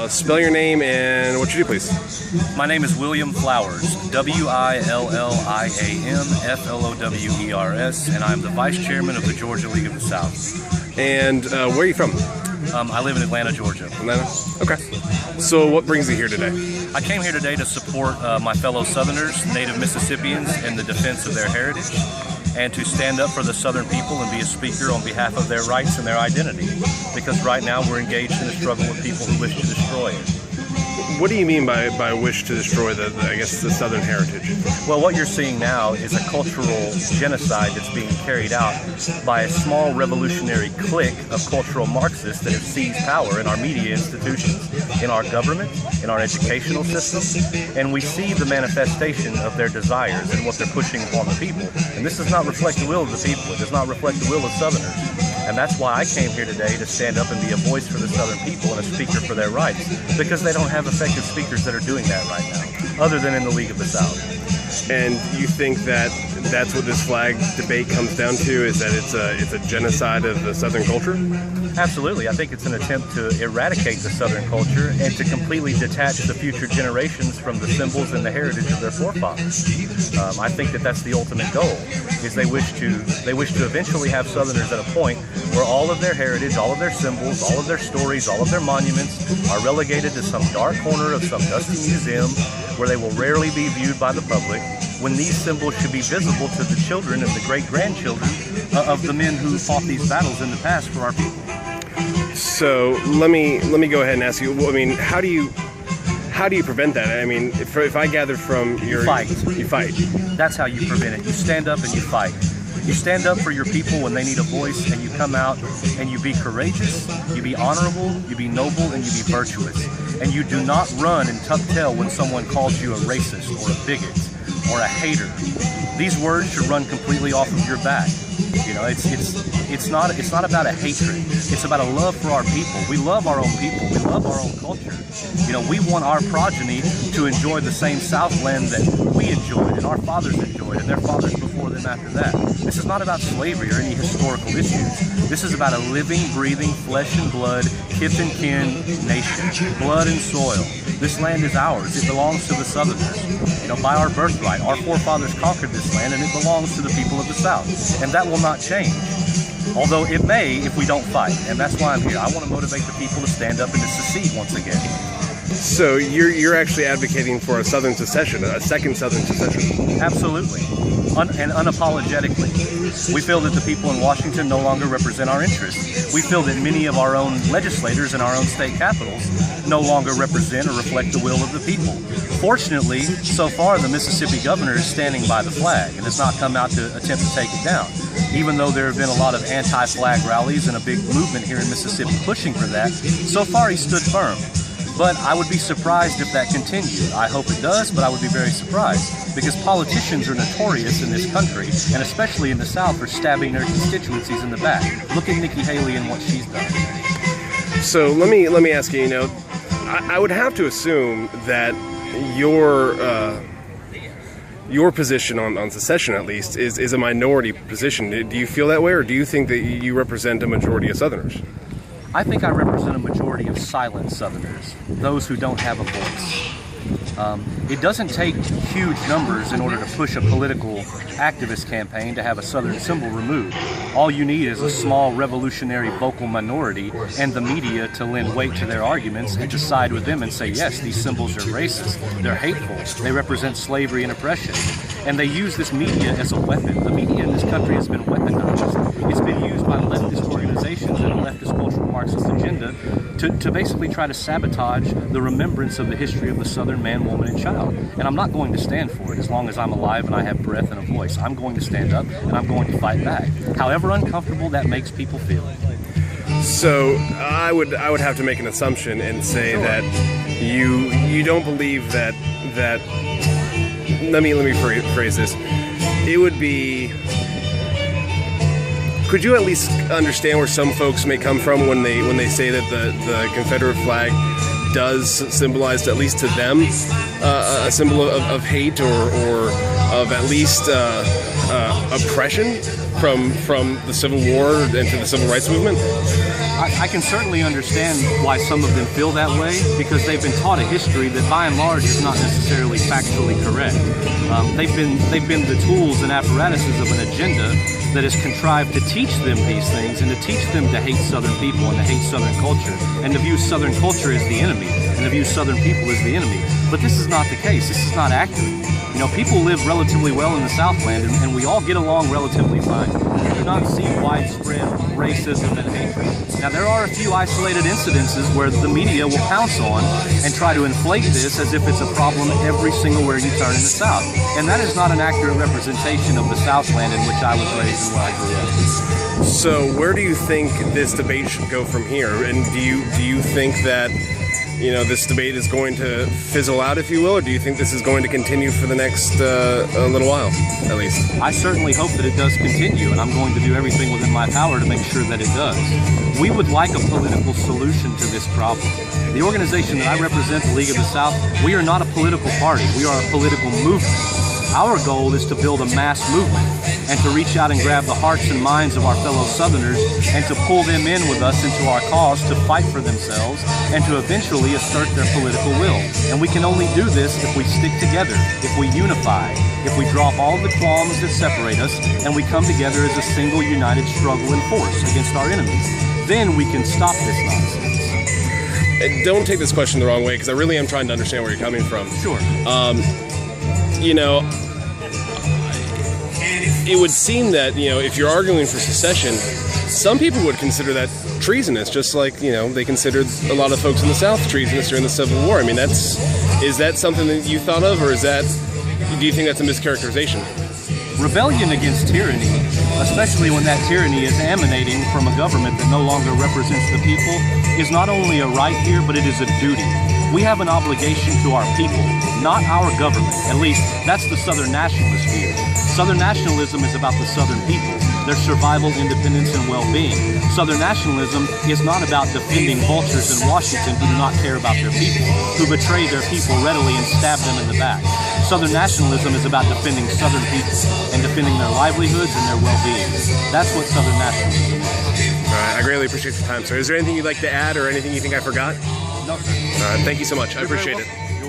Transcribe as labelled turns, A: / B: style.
A: Spell your name and what you do, please.
B: My name is William Flowers, WILLIAMFLOWERS, and I'm the Vice Chairman of the Georgia League of the South.
A: And where are you from?
B: I live in Atlanta, Georgia.
A: Atlanta? Okay. So what brings you here today?
B: I came here today to support my fellow Southerners, Native Mississippians, in the defense of their heritage, and to stand up for the Southern people and be a speaker on behalf of their rights and their identity. Because right now we're engaged in a struggle with people who wish to destroy it.
A: What do you mean by wish to destroy the Southern heritage?
B: Well, what you're seeing now is a cultural genocide that's being carried out by a small revolutionary clique of cultural Marxists that have seized power in our media institutions, in our government, in our educational system, and we see the manifestation of their desires and what they're pushing upon the people. And this does not reflect the will of the people. It does not reflect the will of Southerners. And that's why I came here today to stand up and be a voice for the Southern people and a speaker for their rights, because they don't have effective speakers that are doing that right now, other than in the League of the South.
A: And you think that that's what this flag debate comes down to, is that it's a genocide of the Southern culture?
B: Absolutely. I think it's an attempt to eradicate the Southern culture and to completely detach the future generations from the symbols and the heritage of their forefathers. I think that that's the ultimate goal, is they wish to eventually have Southerners at a point where all of their heritage, all of their symbols, all of their stories, all of their monuments are relegated to some dark corner of some dusty museum where they will rarely be viewed by the public, when these symbols should be visible to the children and the great-grandchildren of the men who fought these battles in the past for our people.
A: So let me go ahead and ask you. I mean, how do you prevent that? I mean, if I gather from your
B: you fight. That's how you prevent it. You stand up and you fight. You stand up for your people when they need a voice, and you come out and you be courageous, you be honorable, you be noble, and you be virtuous. And you do not run and tuck tail when someone calls you a racist or a bigot or a hater. These words should run completely off of your back. You know, it's not about a hatred. It's about a love for our people. We love our own people. We love our own culture. You know, we want our progeny to enjoy the same Southland that we enjoyed and our fathers enjoyed and their fathers before them after that. This is not about slavery or any historical issues. This is about a living, breathing, flesh and blood, kith and kin nation, blood and soil. This land is ours. It belongs to the Southerners. You know, by our birthright, our forefathers conquered this land, and it belongs to the people of the South. And that will not change. Although it may if we don't fight. And that's why I'm here. I want to motivate the people to stand up and to secede once again.
A: So you're actually advocating for a Southern secession, a second Southern secession?
B: Absolutely. And unapologetically. We feel that the people in Washington no longer represent our interests. We feel that many of our own legislators in our own state capitals no longer represent or reflect the will of the people. Fortunately, so far the Mississippi governor is standing by the flag and has not come out to attempt to take it down. Even though there have been a lot of anti-flag rallies and a big movement here in Mississippi pushing for that, so far he stood firm. But I would be surprised if that continued. I hope it does, but I would be very surprised, because politicians are notorious in this country, and especially in the South, for stabbing their constituencies in the back. Look at Nikki Haley and what she's done.
A: So let me ask you. You know, I would have to assume that your position on secession, at least, is a minority position. Do you feel that way, or do you think that you represent a majority of Southerners?
B: I think I represent a majority of silent Southerners, those who don't have a voice. It doesn't take huge numbers in order to push a political activist campaign to have a Southern symbol removed. All you need is a small revolutionary vocal minority and the media to lend weight to their arguments and to side with them and say, yes, these symbols are racist, they're hateful, they represent slavery and oppression. And they use this media as a weapon. The media in this country has been weaponized. It's been used by leftist organizations and a leftist cultural Marxist agenda to basically try to sabotage the remembrance of the history of the Southern man, woman, and child. And I'm not going to stand for it as long as I'm alive and I have breath and a voice. I'm going to stand up and I'm going to fight back, however uncomfortable that makes people feel.
A: So I would have to make an assumption and say
B: Sure.
A: that you don't believe that let me phrase this. It would be. Could you at least understand where some folks may come from when they say that the Confederate flag does symbolize, at least to them, a symbol of hate or of at least oppression from the Civil War and to the Civil Rights Movement?
B: I can certainly understand why some of them feel that way, because they've been taught a history that by and large is not necessarily factually correct. They've been the tools and apparatuses of an agenda that is contrived to teach them these things and to teach them to hate Southern people and to hate Southern culture and to view Southern culture as the enemy and to view Southern people as the enemy. But this is not the case. This is not accurate. You know, people live relatively well in the Southland, and we all get along relatively fine. We do not see widespread racism and hatred. Now, there are a few isolated incidences where the media will pounce on and try to inflate this as if it's a problem every single where you turn in the South. And that is not an accurate representation of the Southland in which I was raised and where I grew up.
A: So where do you think this debate should go from here? And do you think that, you know, this debate is going to fizzle out, if you will, or do you think this is going to continue for the next a little while, at least?
B: I certainly hope that it does continue, and I'm going to do everything within my power to make sure that it does. We would like a political solution to this problem. The organization that I represent, the League of the South, we are not a political party. We are a political movement. Our goal is to build a mass movement and to reach out and grab the hearts and minds of our fellow Southerners and to pull them in with us into our cause to fight for themselves and to eventually assert their political will. And we can only do this if we stick together, if we unify, if we drop all of the qualms that separate us and we come together as a single united struggle and force against our enemies. Then we can stop this nonsense.
A: And don't take this question the wrong way, because I really am trying to understand where you're coming from.
B: Sure.
A: You know, it would seem that, you know, if you're arguing for secession, some people would consider that treasonous, just like, you know, they considered a lot of folks in the South treasonous during the Civil War. I mean, is that something that you thought of, or do you think that's a mischaracterization?
B: Rebellion against tyranny, especially when that tyranny is emanating from a government that no longer represents the people, is not only a right here, but it is a duty. We have an obligation to our people, not our government. At least, that's the Southern nationalist view. Southern nationalism is about the Southern people, their survival, independence, and well-being. Southern nationalism is not about defending vultures in Washington who do not care about their people, who betray their people readily and stab them in the back. Southern nationalism is about defending Southern people and defending their livelihoods and their well-being. That's what Southern nationalism is.
A: All right, I greatly appreciate your time, sir. Is there anything you'd like to add or anything you think I forgot?
B: No, sir.
A: All right, thank you so much. I appreciate it.